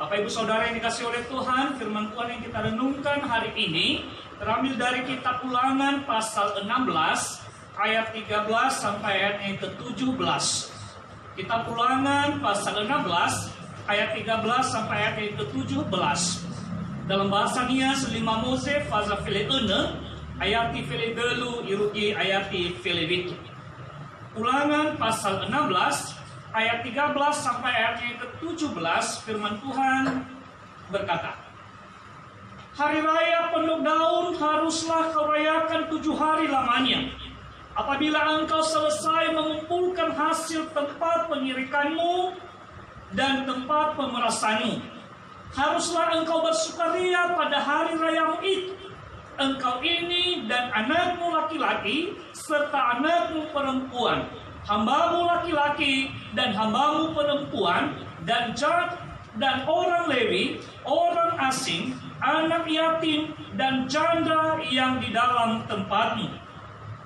Bapak Ibu Saudara yang dikasihi oleh Tuhan, firman Tuhan yang kita renungkan hari ini terambil dari kitab Ulangan pasal 16 ayat 13 sampai ayat yang ke-17. Kitab Ulangan pasal 16 ayat 13 sampai ayat yang ke-17. Dalam bahasa Nia selima Mose faza file ayati file belu irugi ayati file witu. Ulangan pasal 16 ayat 13 sampai ayat yang ke-17, firman Tuhan berkata, Hari raya Pondok Daun haruslah kau rayakan 7 hari lamanya. Apabila engkau selesai mengumpulkan hasil tempat pengirikanmu dan tempat pemerasanmu, haruslah engkau bersukaria pada hari rayamu itu. Engkau ini dan anakmu laki-laki serta anakmu perempuan, hambamu laki-laki dan hambamu perempuan, dan orang Lewi, orang asing, anak yatim dan janda yang di dalam tempatmu.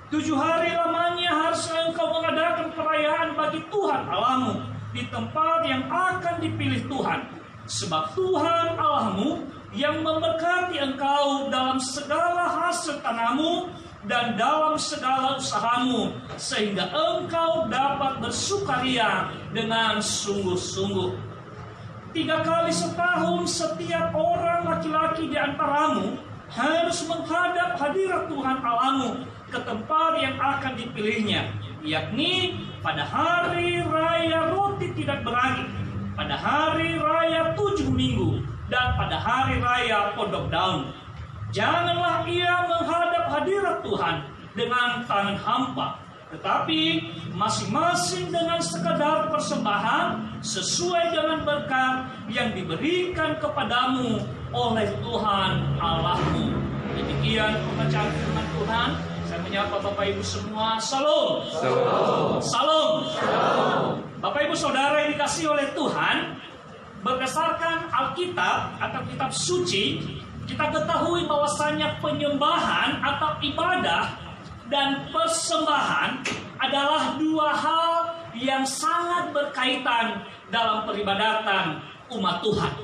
7 hari lamanya harus engkau mengadakan perayaan bagi Tuhan Allahmu di tempat yang akan dipilih Tuhan. Sebab Tuhan Allahmu yang memberkati engkau dalam segala hasil tanahmu dan dalam segala usahamu, sehingga engkau dapat bersukaria dengan sungguh-sungguh. 3 kali setahun setiap orang laki-laki di antaramu harus menghadap hadirat Tuhan Allahmu ke tempat yang akan dipilihnya, yakni pada hari raya roti tidak beragi, pada hari raya 7 minggu, dan pada hari raya Pondok Daun. Janganlah ia menghadap hadirat Tuhan dengan tangan hampa, tetapi masing-masing dengan sekadar persembahan sesuai dengan berkat yang diberikan kepadamu oleh Tuhan Allahmu. Demikian pembacaan firman Tuhan. Saya menyapa Bapak Ibu semua. Salam. Salam. Salam. Bapak Ibu Saudara yang dikasihi oleh Tuhan, berdasarkan Alkitab atau kitab suci, kita ketahui bahwasanya penyembahan atau ibadah dan persembahan adalah 2 hal yang sangat berkaitan dalam peribadatan umat Tuhan.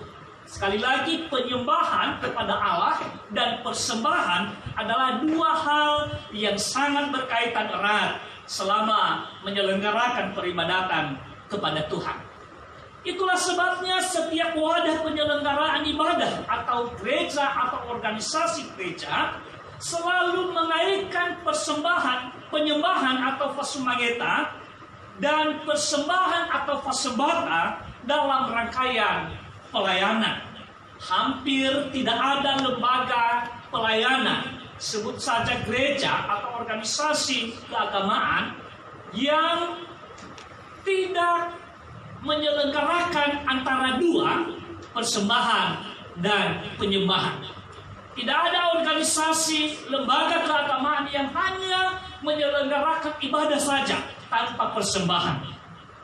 Sekali lagi, penyembahan kepada Allah dan persembahan adalah 2 hal yang sangat berkaitan erat selama menyelenggarakan peribadatan kepada Tuhan. Itulah sebabnya setiap wadah penyelenggaraan ibadah atau gereja atau organisasi gereja selalu mengaitkan penyembahan atau fasumageta dan persembahan atau fasembata dalam rangkaian pelayanan. Hampir tidak ada lembaga pelayanan, sebut saja gereja atau organisasi keagamaan, yang tidak menyelenggarakan antara 2, persembahan dan penyembahan. Tidak ada organisasi lembaga keagamaan yang hanya menyelenggarakan ibadah saja tanpa persembahan.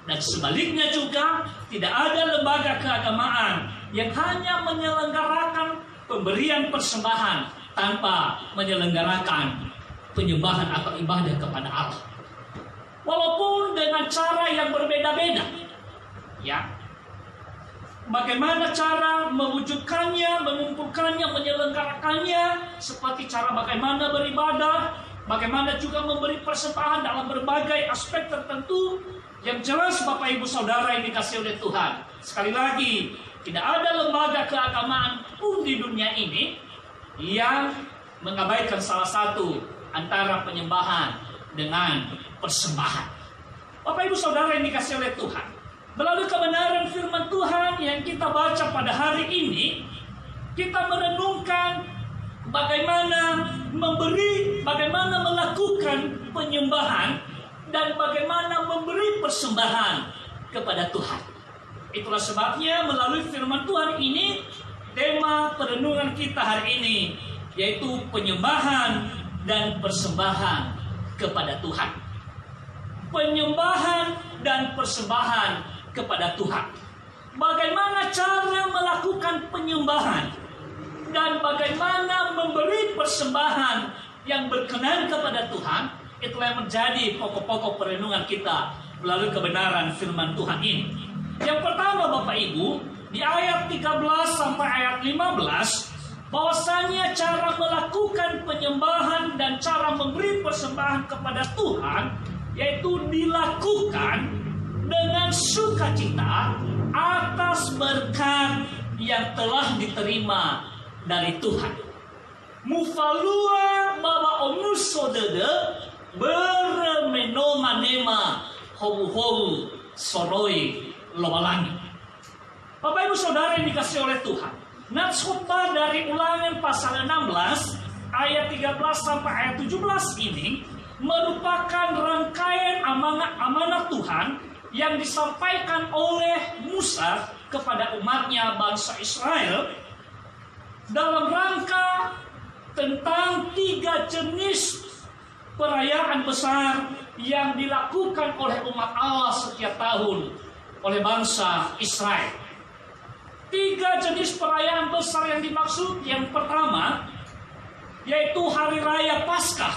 Dan sebaliknya juga tidak ada lembaga keagamaan yang hanya menyelenggarakan pemberian persembahan tanpa menyelenggarakan penyembahan atau ibadah kepada Allah. Walaupun dengan cara yang berbeda-beda, ya, bagaimana cara mewujudkannya, mengumpulkannya, menyelenggarakannya, seperti cara bagaimana beribadah, bagaimana juga memberi persembahan dalam berbagai aspek tertentu. Yang jelas Bapak Ibu Saudara yang dikasihi oleh Tuhan, sekali lagi, tidak ada lembaga keagamaan pun di dunia ini yang mengabaikan salah satu antara penyembahan dengan persembahan. Bapak Ibu Saudara yang dikasihi oleh Tuhan, melalui kebenaran firman Tuhan yang kita baca pada hari ini, kita merenungkan bagaimana bagaimana melakukan penyembahan dan bagaimana memberi persembahan kepada Tuhan. Itulah sebabnya melalui firman Tuhan ini, tema perenungan kita hari ini yaitu penyembahan dan persembahan kepada Tuhan. Penyembahan dan persembahan kepada Tuhan. Bagaimana cara melakukan penyembahan dan bagaimana memberi persembahan yang berkenan kepada Tuhan, itulah yang menjadi pokok-pokok perenungan kita melalui kebenaran firman Tuhan ini. Yang pertama Bapak Ibu, di ayat 13 sampai ayat 15 bahwasanya cara melakukan penyembahan dan cara memberi persembahan kepada Tuhan yaitu dilakukan dengan sukacita atas berkat yang telah diterima dari Tuhan. Mufalua bawa omusodede bermenomanema hobu-hobu soroi lobalangi. Bapak Ibu Saudara yang dikasihi oleh Tuhan, nats khotbah dari Ulangan pasal 16 ayat 13 sampai ayat 17 ini merupakan rangkaian amanat Tuhan yang disampaikan oleh Musa kepada umatnya bangsa Israel dalam rangka tentang 3 jenis perayaan besar yang dilakukan oleh umat Allah setiap tahun oleh bangsa Israel. 3 jenis perayaan besar yang dimaksud, yang pertama yaitu Hari Raya Paskah.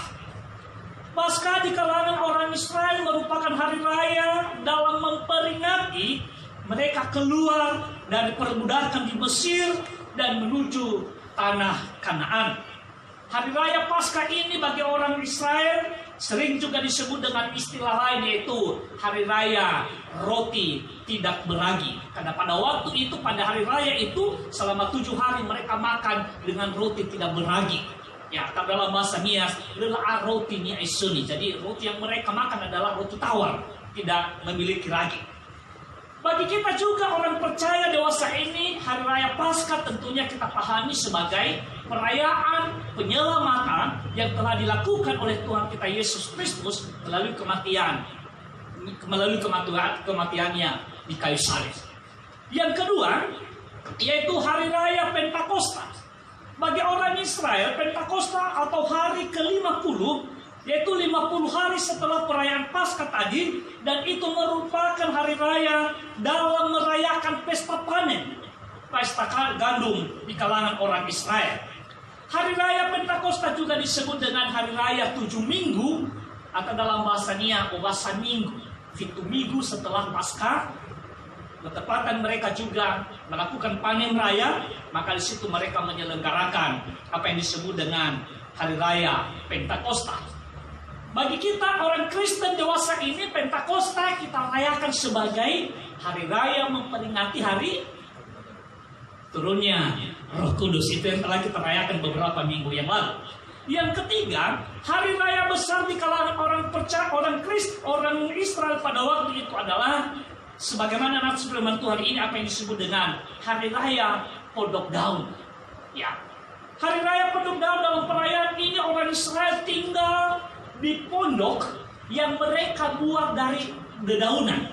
Paskah di kalangan orang Israel merupakan hari raya dalam memperingati mereka keluar dari perbudakan di Mesir dan menuju tanah Kanaan. Hari Raya Paskah ini bagi orang Israel sering juga disebut dengan istilah lain yaitu Hari Raya Roti Tidak Beragi. Karena pada waktu itu, pada hari raya itu, selama 7 hari mereka makan dengan roti tidak beragi. Ya, dalam bahasa Nias, adalah roti ni isuni. Jadi roti yang mereka makan adalah roti tawar, tidak memiliki ragi. Bagi kita juga orang percaya dewasa ini, Hari Raya Paskah tentunya kita pahami sebagai perayaan penyelamatan yang telah dilakukan oleh Tuhan kita Yesus Kristus melalui kematiannya di kayu salib. Yang kedua, yaitu Hari Raya Pentakosta. Bagi orang Israel, Pentakosta atau hari ke-50, yaitu 50 hari setelah perayaan Paskah tadi, dan itu merupakan hari raya dalam merayakan pesta panen, pesta gandum di kalangan orang Israel. Hari Raya Pentakosta juga disebut dengan Hari Raya 7 Minggu, atau dalam bahasa Nia, bahasa Minggu, 7 minggu setelah Paskah. Bertepatan mereka juga melakukan panen raya, maka di situ mereka menyelenggarakan apa yang disebut dengan Hari Raya Pentakosta. Bagi kita orang Kristen dewasa ini, Pentakosta kita rayakan sebagai hari raya memperingati hari turunnya Roh Kudus. Itu yang telah kita rayakan beberapa minggu yang lalu. Yang ketiga, hari raya besar di kalangan orang percaya, orang Israel pada waktu itu adalah sebagaimana nats firman Tuhan ini, apa yang disebut dengan Hari Raya Pondok Daun. Ya, Hari Raya Pondok Daun, dalam perayaan ini orang Israel tinggal di pondok yang mereka buat dari dedaunan.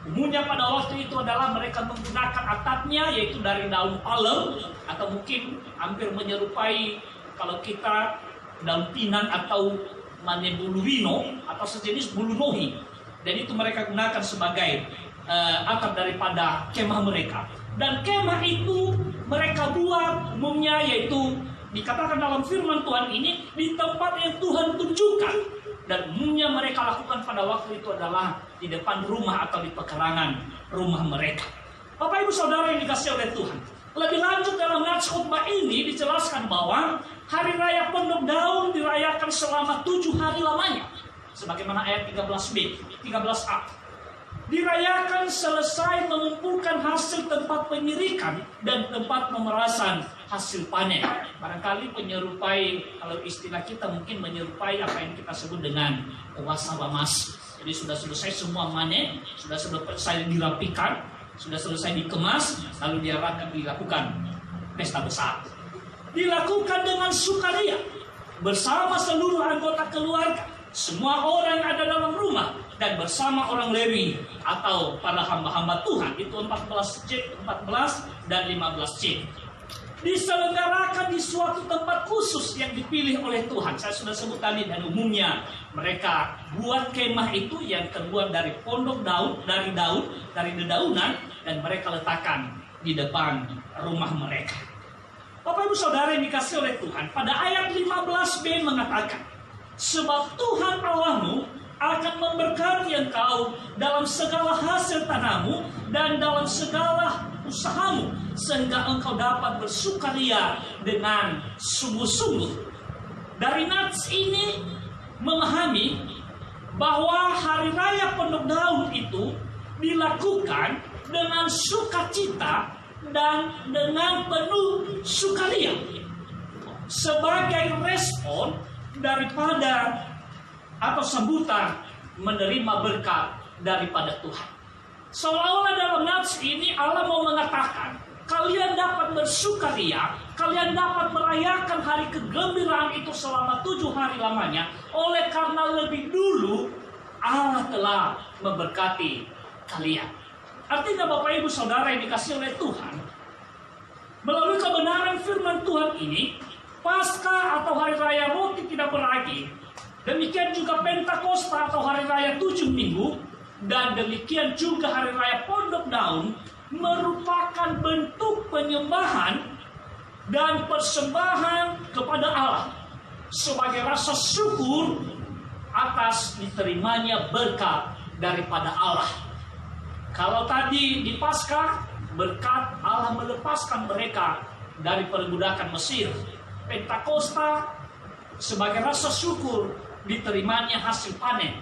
Umumnya pada waktu itu adalah mereka menggunakan atapnya yaitu dari daun palem, atau mungkin hampir menyerupai kalau kita daun pinang atau manebulurino atau sejenis bulu nohi. Dan itu mereka gunakan sebagai atap daripada kemah mereka. Dan kemah itu mereka buat umumnya yaitu dikatakan dalam firman Tuhan ini di tempat yang Tuhan tunjukkan. Dan umumnya mereka lakukan pada waktu itu adalah di depan rumah atau di pekarangan rumah mereka. Bapak Ibu Saudara yang dikasihi oleh Tuhan, lebih lanjut dalam nats khotbah ini dijelaskan bahwa Hari Raya Pondok Daun dirayakan selama 7 hari lamanya. Sebagaimana ayat 13a. Dirayakan selesai mengumpulkan hasil tempat penyirikan dan tempat pemerasan hasil panen. Barangkali menyerupai, kalau istilah kita mungkin menyerupai apa yang kita sebut dengan puasa bamas. Jadi sudah selesai semua panen, sudah selesai dirapikan, sudah selesai dikemas, lalu dilakukan pesta besar. Dilakukan dengan sukaria bersama seluruh anggota keluarga. Semua orang ada dalam rumah dan bersama orang Lewi atau para hamba-hamba Tuhan. Itu 14 dan 15C. Diselenggarakan di suatu tempat khusus yang dipilih oleh Tuhan. Saya sudah sebut tadi, dan umumnya mereka buat kemah itu yang terbuat dari pondok daun, dari dedaunan, dan mereka letakkan di depan rumah mereka. Bapak Ibu Saudara yang dikasihi oleh Tuhan, pada ayat 15b mengatakan, sebab Tuhan Allahmu akan memberkati engkau dalam segala hasil tanahmu dan dalam segala usahamu, sehingga engkau dapat bersukaria dengan sungguh-sungguh. Dari nats ini memahami bahwa hari raya Pondok Daun itu dilakukan dengan sukacita dan dengan penuh sukaria sebagai respon daripada atau sambutan menerima berkat daripada Tuhan. Seolah-olah dalam nats ini Allah mau mengatakan, kalian dapat bersukaria, kalian dapat merayakan hari kegembiraan itu selama 7 hari lamanya, oleh karena lebih dulu Allah telah memberkati kalian. Artinya Bapak Ibu Saudara yang dikasihi oleh Tuhan, melalui kebenaran firman Tuhan ini, Paskah atau hari raya roti tidak beragi, demikian juga Pentakosta atau hari raya 7 minggu, dan demikian juga hari raya Pondok Daun merupakan bentuk penyembahan dan persembahan kepada Allah sebagai rasa syukur atas diterimanya berkat daripada Allah. Kalau tadi di Paskah, berkat Allah melepaskan mereka dari perbudakan Mesir. Pentakosta sebagai rasa syukur diterimanya hasil panen.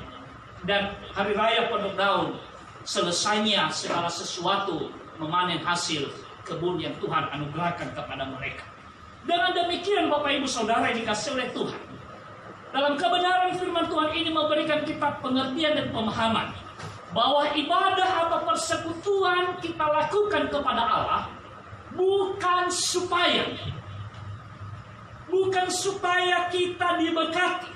Dan hari raya Pondok Daun, selesainya segala sesuatu memanen hasil kebun yang Tuhan anugerahkan kepada mereka. Dengan demikian Bapak Ibu Saudara yang dikasihi oleh Tuhan, dalam kebenaran firman Tuhan ini memberikan kita pengertian dan pemahaman bahwa ibadah atau persekutuan kita lakukan kepada Allah bukan supaya kita diberkati,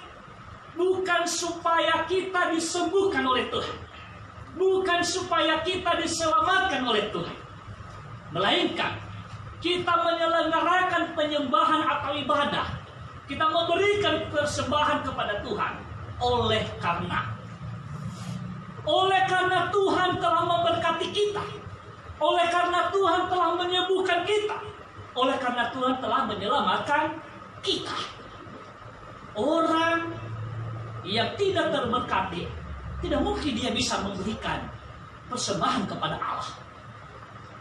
bukan supaya kita disembuhkan oleh Tuhan, bukan supaya kita diselamatkan oleh Tuhan, melainkan kita menyelenggarakan penyembahan atau ibadah, kita memberikan persembahan kepada Tuhan oleh karena Tuhan telah memberkati kita, oleh karena Tuhan telah menyembuhkan kita, oleh karena Tuhan telah menyelamatkan kita. Orang yang tidak terberkati, tidak mungkin dia bisa memberikan persembahan kepada Allah.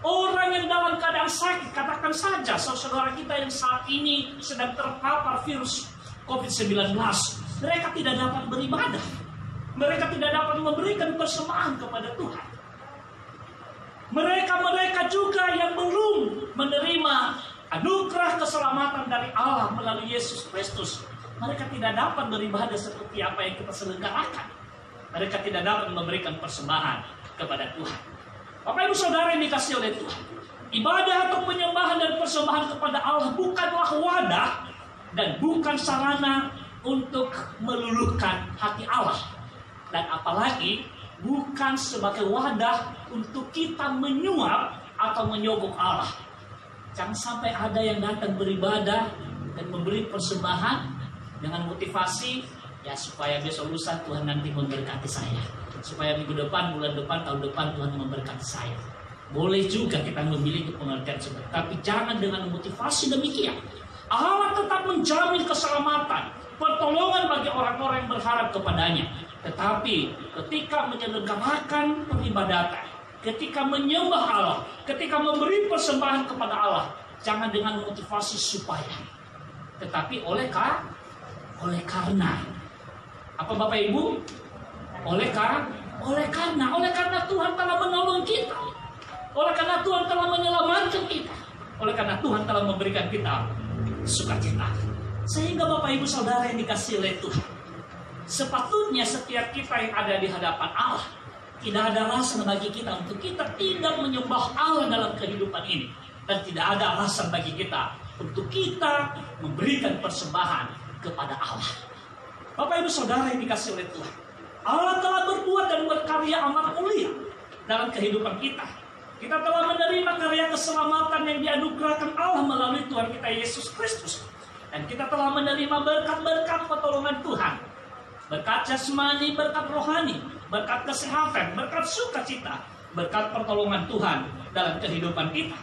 Orang yang dalam keadaan sakit, katakan saja saudara kita yang saat ini sedang terpapar virus COVID-19, mereka tidak dapat beribadah, mereka tidak dapat memberikan persembahan kepada Tuhan. Mereka juga yang belum menerima anugerah keselamatan dari Allah melalui Yesus Kristus, mereka tidak dapat beribadah seperti apa yang kita selenggarakan. Mereka tidak dapat memberikan persembahan kepada Tuhan. Bapak Ibu Saudara yang dikasihi oleh Tuhan, ibadah atau penyembahan dan persembahan kepada Allah bukanlah wadah dan bukan sarana untuk meluluhkan hati Allah, dan apalagi bukan sebagai wadah untuk kita menyuap atau menyogok Allah. Jangan sampai ada yang datang beribadah dan memberi persembahan dengan motivasi, ya supaya besok lusa Tuhan nanti memberkati saya, supaya minggu depan, bulan depan, tahun depan Tuhan memberkati saya. Boleh juga kita memiliki pengertian seperti itu, tapi jangan dengan motivasi demikian. Allah tetap menjamin keselamatan, pertolongan bagi orang-orang yang berharap kepadanya. Tetapi ketika menyelenggarakan peribadatan, ketika menyembah Allah, ketika memberi persembahan kepada Allah, jangan dengan motivasi supaya, tetapi oleh karena apa Bapak Ibu? Oleh karena Tuhan telah menolong kita, oleh karena Tuhan telah menyelamatkan kita, oleh karena Tuhan telah memberikan kita sukacita. Sehingga Bapak Ibu Saudara yang dikasihi oleh Tuhan, sepatutnya setiap kita yang ada di hadapan Allah, tidak ada alasan bagi kita untuk kita tidak menyembah Allah dalam kehidupan ini, dan tidak ada alasan bagi kita untuk kita memberikan persembahan kepada Allah. Bapak Ibu Saudara yang dikasihi oleh Tuhan, Allah telah berbuat dan berkarya amat mulia dalam kehidupan kita. Kita telah menerima karya keselamatan yang dianugerahkan Allah melalui Tuhan kita Yesus Kristus, dan kita telah menerima berkat-berkat pertolongan Tuhan, berkat jasmani, berkat rohani, berkat kesehatan, berkat sukacita, berkat pertolongan Tuhan dalam kehidupan kita.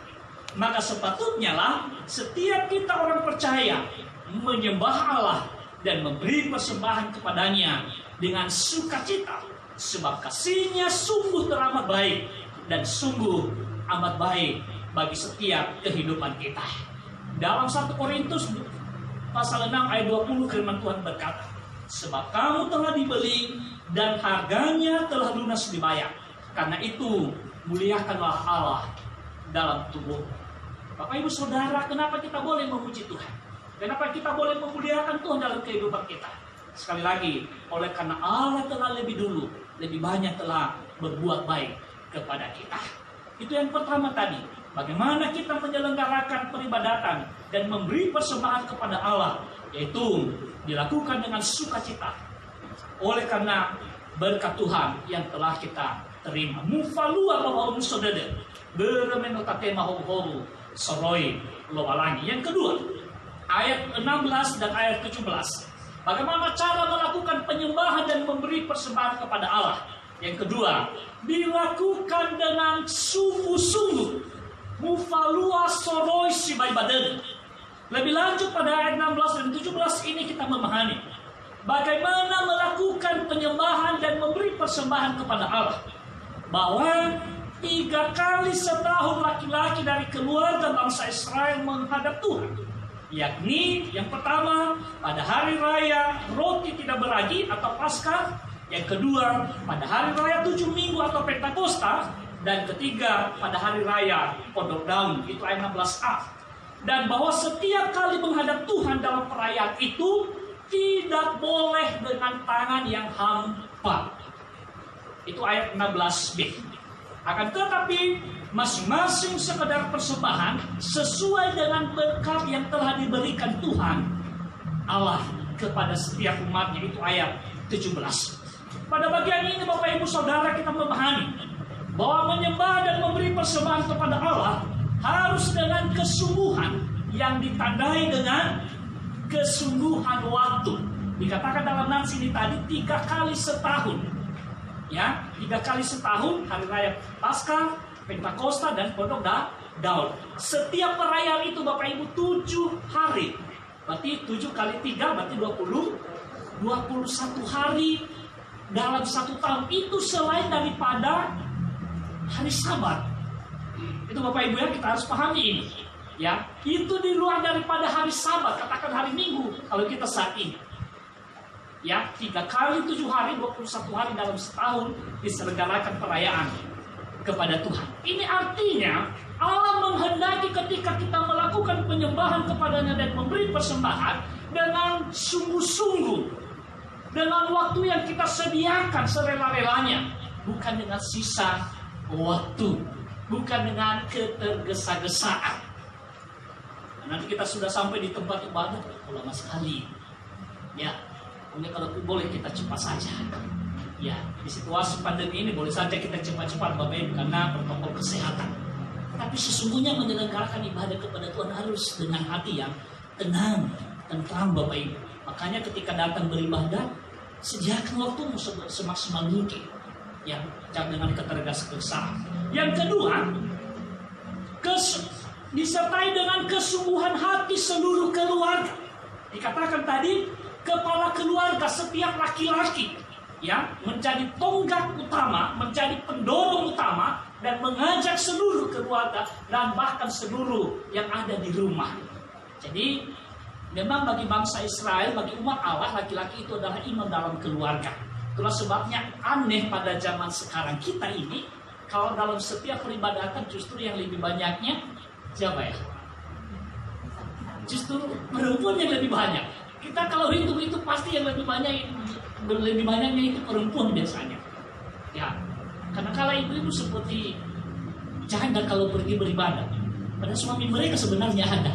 Maka sepatutnya lah setiap kita orang percaya menyembah Allah dan memberi persembahan kepadanya dengan sukacita, sebab kasih-Nya sungguh teramat baik dan sungguh amat baik bagi setiap kehidupan kita. Dalam 1 Korintus pasal 6 ayat 20 firman Tuhan berkata, sebab kamu telah dibeli dan harganya telah lunas dibayar. Karena itu muliakanlah Allah dalam tubuh. Bapak Ibu Saudara, kenapa kita boleh memuji Tuhan? Kenapa kita boleh memuliakan Tuhan dalam kehidupan kita? Sekali lagi, oleh karena Allah telah lebih dulu, lebih banyak telah berbuat baik kepada kita. Itu yang pertama tadi. Bagaimana kita menyelenggarakan peribadatan dan memberi persembahan kepada Allah, yaitu dilakukan dengan sukacita. Oleh karena berkat Tuhan yang telah kita terima. Mufalua bahwa musodede beremenota mahoru soroi lowalangi. Yang kedua, ayat 16 dan ayat 17. Bagaimana cara melakukan penyembahan dan memberi persembahan kepada Allah? Yang kedua, dilakukan dengan sungguh-sungguh. Mufalua soroi sibai baden. Lebih lanjut pada ayat 16 dan 17 ini kita memahami bagaimana melakukan penyembahan dan memberi persembahan kepada Allah. Bahwa 3 kali setahun laki-laki dari keluarga bangsa Israel menghadap Tuhan. Yakni yang pertama pada hari raya roti tidak beragi atau Paskah. Yang kedua pada hari raya 7 minggu atau Pentakosta. Dan ketiga pada hari raya Pondok Daun, itu ayat 16a. Dan bahwa setiap kali menghadap Tuhan dalam perayaan itu tidak boleh dengan tangan yang hampa. Itu ayat 16b. Akan tetapi masing-masing sekedar persembahan sesuai dengan berkat yang telah diberikan Tuhan Allah kepada setiap umatnya, itu ayat 17. Pada bagian ini Bapak Ibu Saudara kita memahami bahwa menyembah dan memberi persembahan kepada Allah harus dengan kesungguhan yang ditandai dengan kesungguhan waktu. Dikatakan dalam nats ini tadi 3 kali setahun. Ya, 3 kali setahun, hari raya Paskah, Pentakosta dan Pondok Daun. Setiap perayaan itu Bapak Ibu 7 hari. Berarti 7 kali 3 berarti 21 hari dalam 1 tahun. Itu selain daripada hari Sabat. Itu Bapak Ibu ya, kita harus pahami ini. Ya, itu di luar daripada hari Sabat, katakan hari Minggu kalau kita saat ini. Ya, 3 kali 7 hari, 21 hari dalam setahun diselenggarakan perayaan kepada Tuhan. Ini artinya Allah menghendaki ketika kita melakukan penyembahan kepadanya dan memberi persembahan dengan sungguh-sungguh, dengan waktu yang kita sediakan serela-relanya, bukan dengan sisa waktu, bukan dengan ketergesa-gesaan. Nanti kita sudah sampai di tempat ibadah, lama sekali. Ya, mungkin kalau boleh kita cepat saja. Ya, di situasi pandemi ini boleh saja kita cepat-cepat Bapak Ibu karena protokol kesehatan. Tapi sesungguhnya menyelenggarakan ibadah kepada Tuhan harus dengan hati yang tenang, tentram Bapak Ibu. Makanya ketika datang beribadah, sediakan waktu semaksimal mungkin. Ya, jangan dengan ketergesa-gesaan. Yang kedua, disertai dengan kesungguhan hati seluruh keluarga. Dikatakan tadi, kepala keluarga setiap laki-laki ya menjadi tonggak utama, menjadi pendorong utama dan mengajak seluruh keluarga dan bahkan seluruh yang ada di rumah. Jadi memang bagi bangsa Israel, bagi umat Allah, laki-laki itu adalah imam dalam keluarga. Itulah sebabnya aneh pada zaman sekarang kita ini, kalau dalam setiap peribadatan justru yang lebih banyaknya siapa ya? Justru perempuan yang lebih banyak. Kita kalau hitung itu pasti yang lebih banyaknya itu perempuan biasanya. Ya, karena kalau ibu-ibu seperti janda kalau pergi beribadah, padahal suami mereka sebenarnya ada.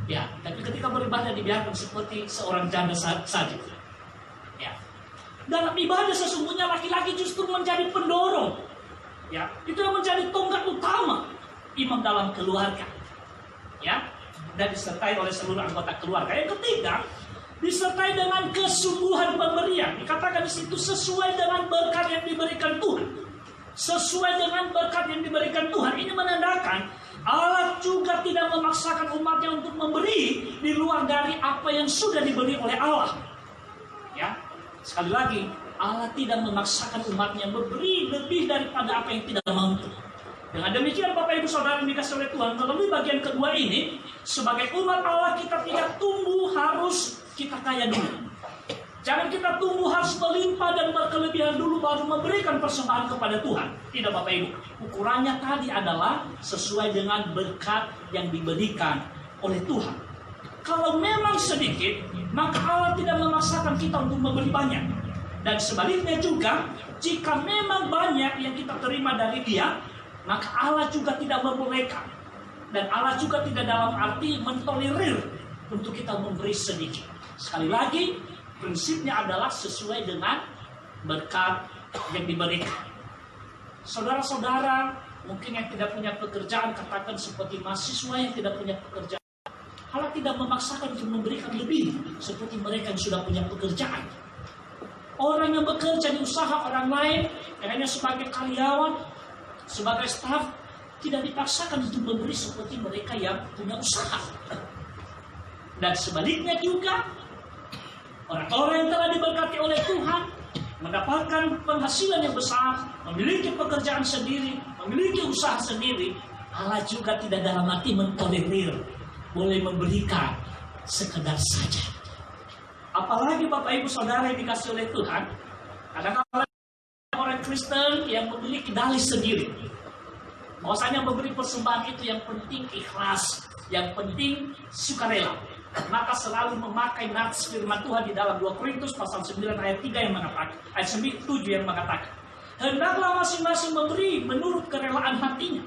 Ya, tapi ketika beribadah dibiarkan seperti seorang janda saja. Ya. Dalam ibadah sesungguhnya laki-laki justru menjadi pendorong. Ya, itu yang menjadi tonggak utama imam dalam keluarga. Ya, dan disertai oleh seluruh anggota keluarga. Yang ketiga, disertai dengan kesungguhan pemberian. Dikatakan di situ sesuai dengan berkat yang diberikan Tuhan. Sesuai dengan berkat yang diberikan Tuhan. Ini menandakan Allah juga tidak memaksakan umatnya untuk memberi di luar dari apa yang sudah diberi oleh Allah. Ya, sekali lagi, Allah tidak memaksakan umatnya memberi lebih daripada apa yang tidak mampu. Dengan demikian Bapak Ibu Saudara yang dikasih oleh Tuhan, melalui bagian kedua ini, sebagai umat Allah kita tidak tumbuh harus kita kaya dulu. Jangan kita tumbuh harus melimpah dan berkelebihan dulu baru memberikan persembahan kepada Tuhan. Tidak Bapak Ibu. Ukurannya tadi adalah sesuai dengan berkat yang diberikan oleh Tuhan. Kalau memang sedikit, maka Allah tidak memaksakan kita untuk memberi banyak. Dan sebaliknya juga, jika memang banyak yang kita terima dari Dia, maka Allah juga tidak membolehkan. Dan Allah juga tidak dalam arti mentolerir untuk kita memberi sedikit. Sekali lagi, prinsipnya adalah sesuai dengan berkat yang diberikan. Saudara-saudara, mungkin yang tidak punya pekerjaan, katakan seperti mahasiswa yang tidak punya pekerjaan. Allah tidak memaksakan untuk memberikan lebih seperti mereka yang sudah punya pekerjaan. Orang yang bekerja di usaha orang lain, yang hanya sebagai karyawan, sebagai staf, tidak dipaksakan untuk memberi seperti mereka yang punya usaha. Dan sebaliknya juga, orang-orang yang telah diberkati oleh Tuhan, mendapatkan penghasilan yang besar, memiliki pekerjaan sendiri, memiliki usaha sendiri, Allah juga tidak dalam arti mentolerir, boleh memberikan sekedar saja. Apalagi Bapak Ibu Saudara yang dikasih oleh Tuhan, kadang-kadang orang Kristen yang memiliki dalih sendiri, bahwasanya memberi persembahan itu yang penting ikhlas, yang penting sukarela. Maka selalu memakai nats firman Tuhan di dalam 2 Korintus pasal 9 ayat 3 yang mengatakan, ayat 7 yang mengatakan, hendaklah masing-masing memberi menurut kerelaan hatinya,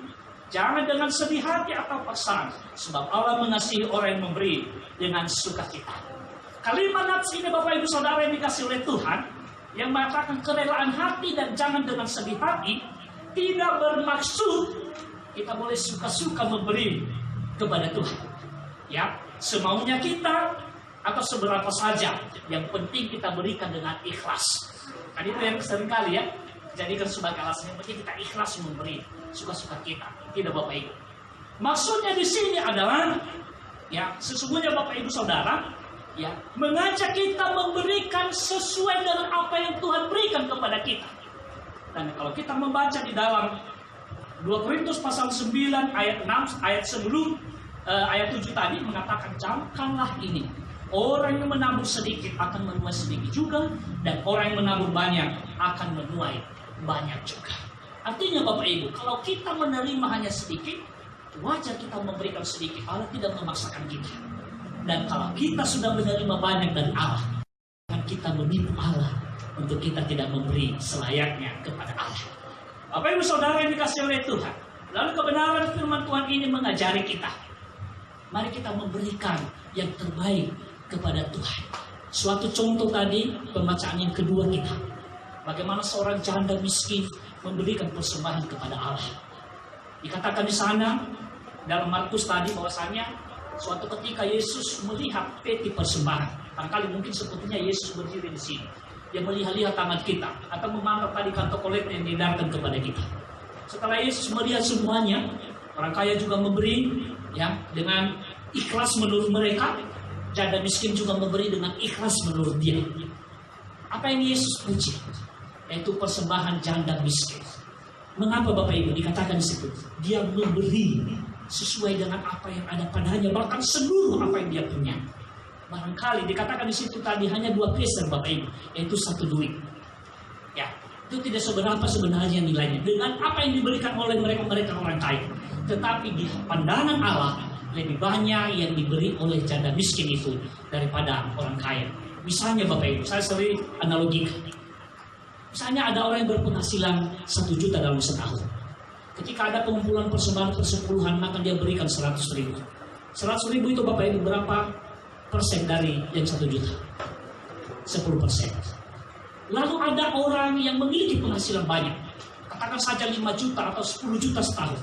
jangan dengan sedih hati atau paksaan, sebab Allah mengasihi orang yang memberi dengan sukacita. Kalimat nats ini Bapak Ibu Saudara yang dikasih oleh Tuhan, yang mengatakan kerelaan hati dan jangan dengan sedih hati, tidak bermaksud kita boleh suka-suka memberi kepada Tuhan. Ya, semaunya kita atau seberapa saja, yang penting kita berikan dengan ikhlas. Kan itu yang seringkali ya, jadikan sebagai alasan yang penting kita ikhlas memberi, suka-suka kita. Tidak Bapak Ibu. Maksudnya di sini adalah, ya sesungguhnya Bapak Ibu Saudara, ya mengajak kita memberikan sesuai dengan apa yang Tuhan berikan kepada kita. Dan kalau kita membaca di dalam 2 Korintus pasal 9 ayat 6 ayat sebelum ayat 7 tadi mengatakan, camkanlah ini, orang yang menabur sedikit akan menuai sedikit juga, dan orang yang menabur banyak akan menuai banyak juga. Artinya Bapak Ibu, kalau kita menerima hanya sedikit, wajar kita memberikan sedikit. Allah tidak memaksakan kita. Dan kalau kita sudah menerima banyak dari Allah, kan kita menipu Allah untuk kita tidak memberi selayaknya kepada Allah. Bapak Ibu Saudara yang dikasih oleh Tuhan, lalu kebenaran firman Tuhan ini mengajari kita, mari kita memberikan yang terbaik kepada Tuhan. Suatu contoh tadi, pembacaan yang kedua kita, bagaimana seorang janda miskin memberikan persembahan kepada Allah. Dikatakan di sana dalam Markus tadi bahwasanya suatu ketika Yesus melihat peti persembahan. Barangkali mungkin sepertinya Yesus berdiri di sini. Dia melihat-lihat tangan kita atau memandang tadi kantong kolektor yang diedarkan kepada kita. Setelah Yesus melihat semuanya, orang kaya juga memberi, ya, dengan ikhlas menurut mereka. Janda miskin juga memberi dengan ikhlas menurut dia. Apa yang Yesus puji? Yaitu persembahan janda miskin. Mengapa Bapak Ibu dikatakan di situ? Dia memberi sesuai dengan apa yang ada padanya, bahkan seluruh apa yang dia punya. Barangkali dikatakan di situ tadi hanya 2 peser Bapak Ibu, yaitu 1 duit. Ya, itu tidak seberapa sebenarnya nilainya dengan apa yang diberikan oleh mereka orang kaya. Tetapi di pandangan Allah lebih banyak yang diberi oleh janda miskin itu daripada orang kaya. Misalnya Bapak Ibu, saya sering analogikan. Misalnya ada orang yang berpenghasilan 1 juta dalam setahun. Ketika ada pengumpulan persembahan persepuluhan, maka dia berikan 100.000. 100.000 itu Bapak Ibu berapa persen dari yang 1 juta? 10%. Lalu ada orang yang memiliki penghasilan banyak, katakan saja 5 juta atau 10 juta setahun.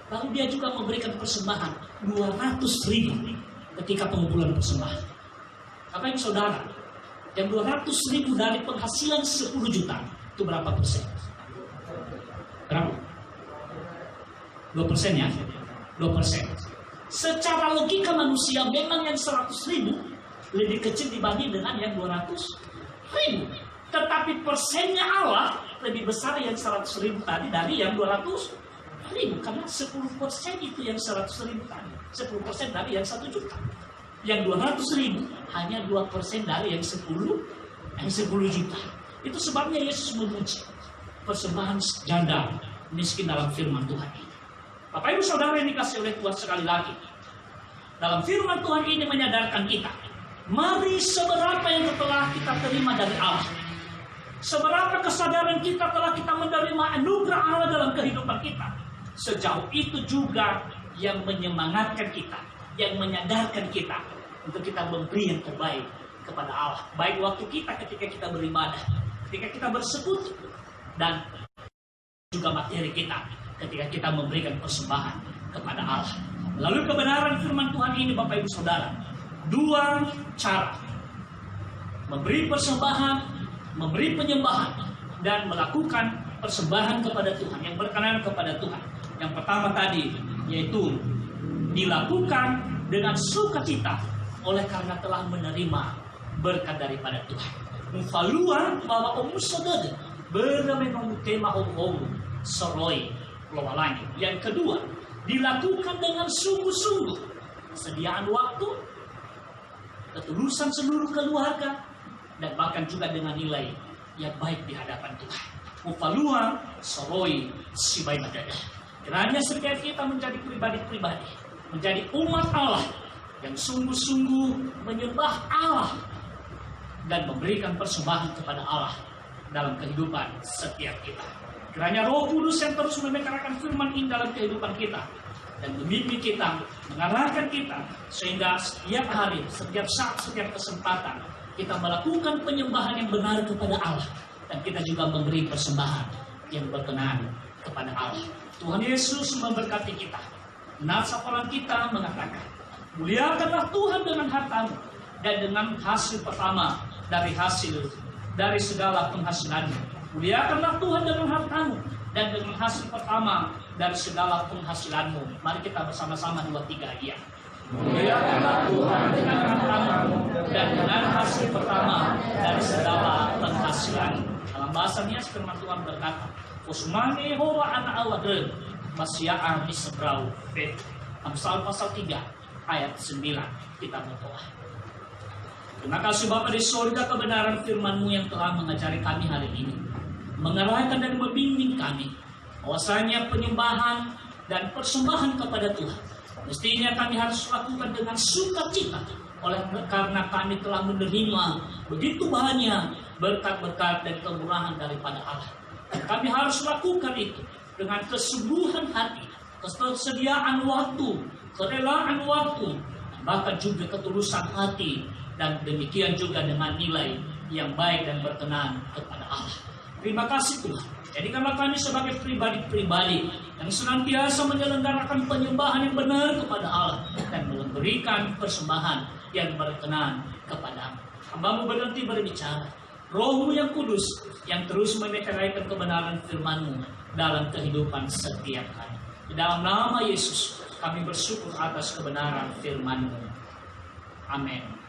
Lalu dia juga memberikan persembahan 200.000 ketika pengumpulan persembahan. Bapak Ibu Saudara, yang 200.000 dari penghasilan 10 juta itu berapa persen? Berapa? 2% ya? 2%. Secara logika manusia memang yang 100.000 lebih kecil dibanding dengan yang 200.000. Tetapi persennya Allah lebih besar yang 100.000 tadi dari yang 200.000. ribu, karena 10% itu yang 100.000 tadi. 10% dari yang 1 juta. Yang 200.000 hanya 2% dari yang 10 juta. Itu sebabnya Yesus memuji persembahan janda miskin dalam firman Tuhan ini. Bapak Ibu Saudara yang dikasih oleh Tuhan, sekali lagi, dalam firman Tuhan ini menyadarkan kita, mari seberapa yang telah kita terima dari Allah, seberapa kesadaran kita telah kita menerima anugerah Allah dalam kehidupan kita, sejauh itu juga yang menyemangatkan kita, yang menyadarkan kita untuk kita memberi yang terbaik kepada Allah. Baik waktu kita ketika kita beribadah, ketika kita bersekutu, dan juga materi kita ketika kita memberikan persembahan kepada Allah. Lalu kebenaran firman Tuhan ini, Bapak Ibu Saudara, 2 cara: memberi persembahan, memberi penyembahan, dan melakukan persembahan kepada Tuhan yang berkenan kepada Tuhan. Yang pertama tadi, yaitu dilakukan dengan sukacita oleh karena telah menerima berkat daripada Tuhan. Mufalua bahwa saudara beramai tema soroi langit. Yang kedua, dilakukan dengan sungguh-sungguh, kesediaan waktu, ketulusan seluruh keluarga, dan bahkan juga dengan nilai yang baik di hadapan Tuhan. Mufalua soroi sibai madada. Kiranya setiap kita menjadi pribadi-pribadi, menjadi umat Allah yang sungguh-sungguh menyembah Allah dan memberikan persembahan kepada Allah dalam kehidupan setiap kita. Kiranya Roh Kudus yang terus memekarkan firman ini dalam kehidupan kita dan memimpin kita, mengarahkan kita, sehingga setiap hari, setiap saat, setiap kesempatan kita melakukan penyembahan yang benar kepada Allah, dan kita juga memberi persembahan yang berkenan kepada Allah. Tuhan Yesus memberkati kita. Nasapalan kita mengatakan, muliakanlah Tuhan dengan hartamu dan dengan hasil pertama dari segala penghasilanmu. Muliakanlah Tuhan dengan hartamu dan dengan hasil pertama dari segala penghasilanmu. Mari kita bersama-sama 2, 3 ya. Muliakanlah Tuhan dengan hartamu dan dengan hasil pertama dari segala penghasilanmu. Dalam bahasanya firman Tuhan berkata, Usmani hoa anak awadren masya'ah disebrau bet. Amsal pasal 3 ayat 9 kita berdoa. Terima kasih Bapa di surga, kebenaran firman-Mu yang telah mengajari kami hari ini, mengarahkan dan membimbing kami bahwasanya penyembahan dan persembahan kepada Tuhan mestinya kami harus lakukan dengan sukacita, oleh karena kami telah menerima begitu banyak berkat-berkat dan kemurahan daripada Allah. Dan kami harus lakukan itu dengan kesungguhan hati, kesediaan waktu, kerelaan waktu, bahkan juga ketulusan hati, dan demikian juga dengan nilai yang baik dan berkenan kepada Allah. Terima kasih Tuhan. Jadikanlah kami sebagai pribadi-pribadi yang senantiasa menyelenggarakan penyembahan yang benar kepada Allah dan memberikan persembahan yang berkenan kepada-Mu. Hamba-Mu berhenti berbicara. Roh-Mu yang kudus yang terus memeteraikan kebenaran firman-Mu dalam kehidupan setiap kami. Di dalam nama Yesus kami bersyukur atas kebenaran firman-Mu. Amin.